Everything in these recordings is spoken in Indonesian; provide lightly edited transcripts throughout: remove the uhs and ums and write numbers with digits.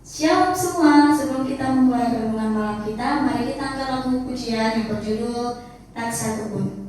Shalom semua, sebelum kita memulai renungan malam kita, mari kita angkat lagu pujian yang berjudul Tak Satu Pun.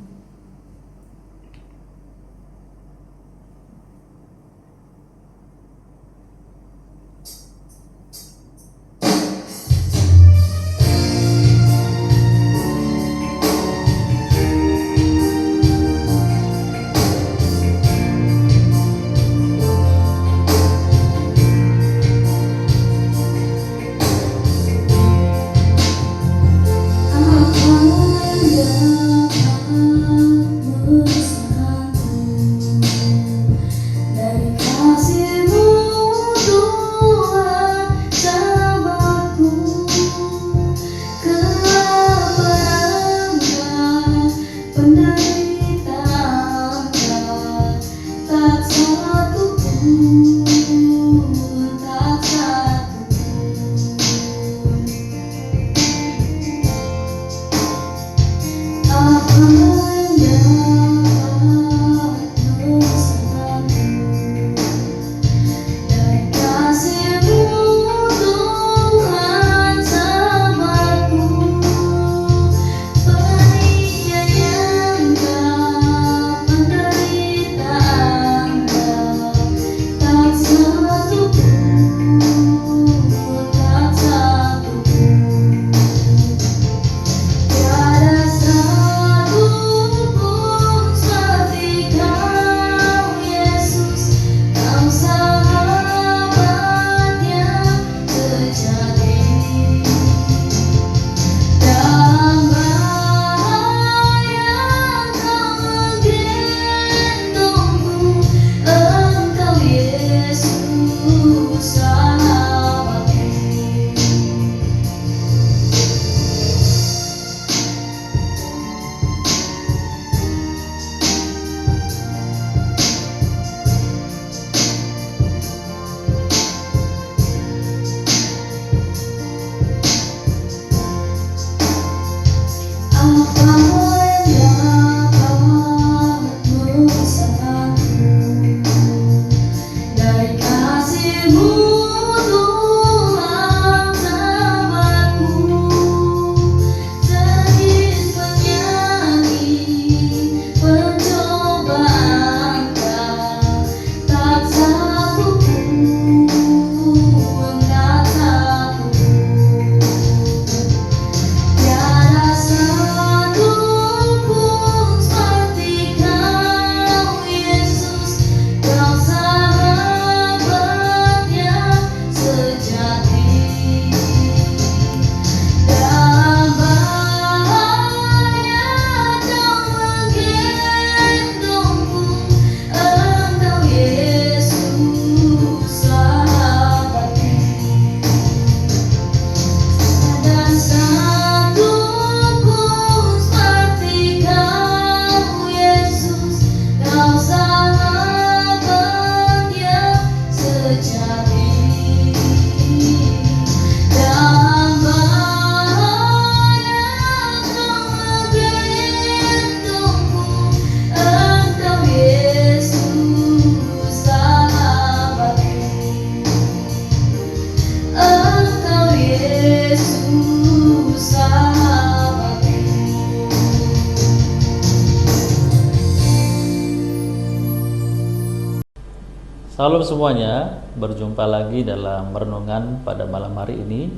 Salam semuanya, berjumpa lagi dalam renungan pada malam hari ini.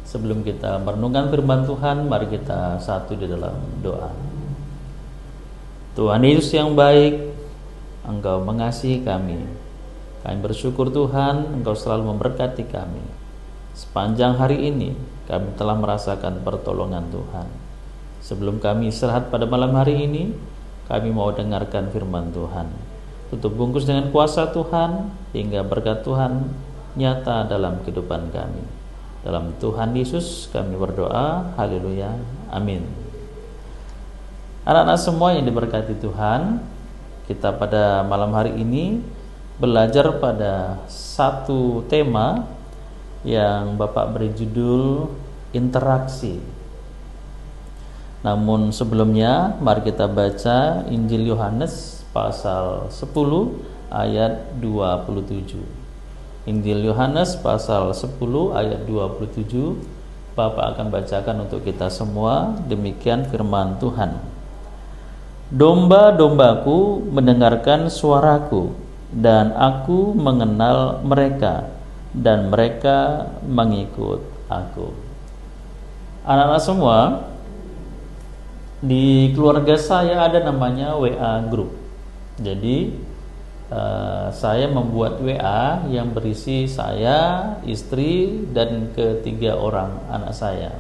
Sebelum kita merenungkan firman Tuhan, mari kita satu di dalam doa. Tuhan Yesus yang baik, Engkau mengasihi kami. Kami bersyukur Tuhan, Engkau selalu memberkati kami. Sepanjang hari ini, kami telah merasakan pertolongan Tuhan. Sebelum kami istirahat pada malam hari ini, kami mau dengarkan firman Tuhan. Tutup bungkus dengan kuasa Tuhan, hingga berkat Tuhan nyata dalam kehidupan kami. Dalam Tuhan Yesus kami berdoa, haleluya, amin. Anak-anak semua yang diberkati Tuhan, kita pada malam hari ini belajar pada satu tema yang Bapak beri judul interaksi. Namun sebelumnya, mari kita baca Injil Yohanes pasal 10 ayat 27. Injil Yohanes pasal 10 ayat 27. Bapak akan bacakan untuk kita semua. Demikian firman Tuhan. Domba-dombaku mendengarkan suaraku, dan aku mengenal mereka, dan mereka mengikut aku. Anak-anak semua, di keluarga saya ada namanya WA group. Jadi saya membuat WA yang berisi saya, istri, dan ketiga orang anak saya.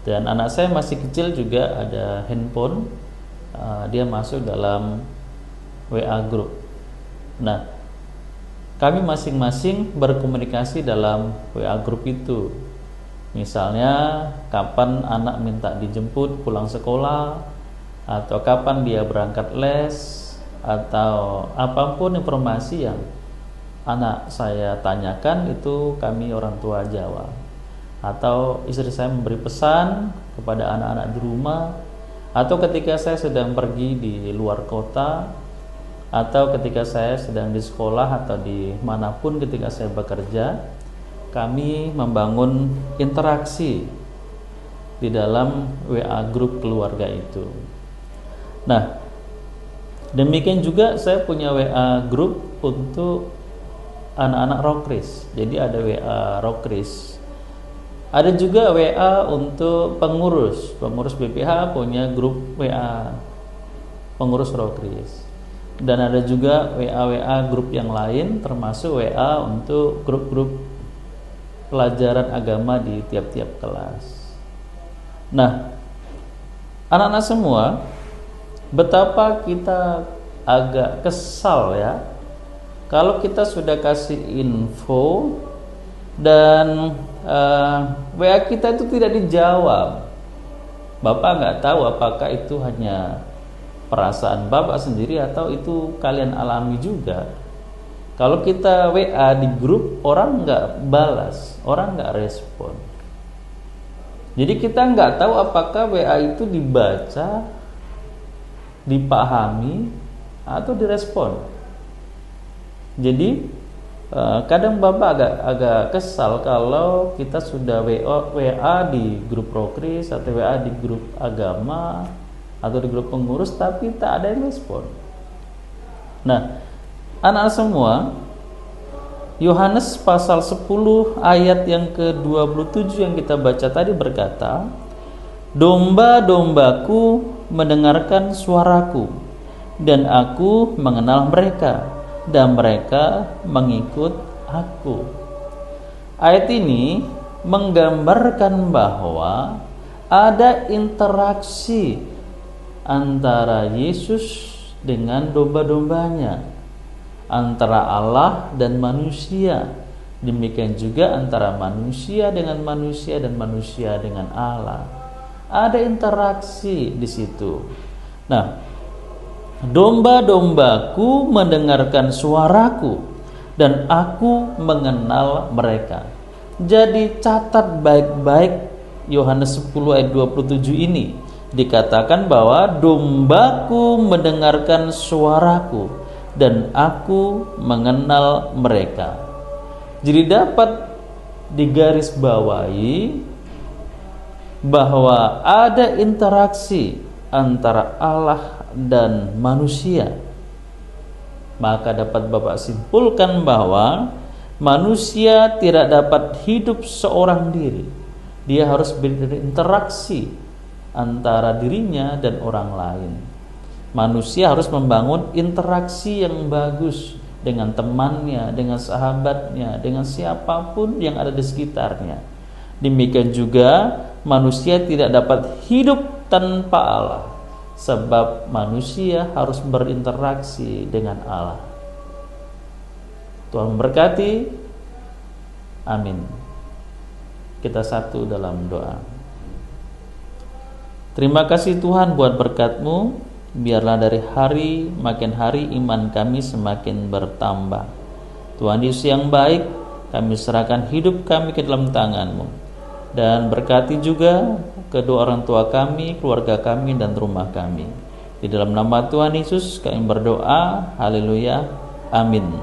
Dan anak saya masih kecil juga ada handphone, dia masuk dalam WA group. Nah, kami masing-masing berkomunikasi dalam WA group itu. Misalnya kapan anak minta dijemput pulang sekolah, atau kapan dia berangkat les, atau apapun informasi yang anak saya tanyakan, itu kami orang tua jawab. Atau istri saya memberi pesan kepada anak-anak di rumah, atau ketika saya sedang pergi di luar kota, atau ketika saya sedang di sekolah atau di manapun ketika saya bekerja, kami membangun interaksi di dalam WA grup keluarga itu. Nah, demikian juga saya punya WA grup untuk anak-anak Rokris. Jadi ada WA Rokris. Ada juga WA untuk pengurus BPH punya grup WA pengurus Rokris. Dan ada juga WA grup yang lain, termasuk WA untuk grup-grup pelajaran agama di tiap-tiap kelas. Nah, anak-anak semua, betapa kita agak kesal ya kalau kita sudah kasih info dan WA kita itu tidak dijawab. Bapak nggak tahu apakah itu hanya perasaan Bapak sendiri atau itu kalian alami juga. Kalau kita WA di grup, orang nggak balas, orang nggak respon. Jadi kita nggak tahu apakah WA itu dibaca, dipahami, atau direspon. Jadi kadang Bapak agak kesal kalau kita sudah WA di grup Rokris atau WA di grup agama atau di grup pengurus, tapi tak ada yang respon. Nah, anak semua, Yohanes pasal 10 ayat yang ke-27 yang kita baca tadi berkata, domba-dombaku mendengarkan suaraku, dan aku mengenal mereka, dan mereka mengikut aku. Ayat ini menggambarkan bahwa ada interaksi antara Yesus dengan domba-dombanya, antara Allah dan manusia. Demikian juga antara manusia dengan manusia dan manusia dengan Allah. Ada interaksi di situ. Nah, domba-dombaku mendengarkan suaraku, dan aku mengenal mereka. Jadi catat baik-baik Yohanes 10 ayat 27 ini. Dikatakan bahwa dombaku mendengarkan suaraku, dan aku mengenal mereka. Jadi dapat digarisbawahi bahwa ada interaksi antara Allah dan manusia. Maka dapat Bapak simpulkan bahwa manusia tidak dapat hidup seorang diri. Dia harus berinteraksi antara dirinya dan orang lain. Manusia harus membangun interaksi yang bagus dengan temannya, dengan sahabatnya, dengan siapapun yang ada di sekitarnya. Demikian juga manusia tidak dapat hidup tanpa Allah, sebab manusia harus berinteraksi dengan Allah. Tuhan memberkati. Amin. Kita satu dalam doa. Terima kasih Tuhan buat berkat-Mu. Biarlah dari hari makin hari iman kami semakin bertambah. Tuhan Yesus yang baik, kami serahkan hidup kami ke dalam tangan-Mu. Dan berkati juga kedua orang tua kami, keluarga kami, dan rumah kami. Di dalam nama Tuhan Yesus kami berdoa. Haleluya. Amin.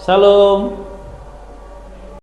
Shalom.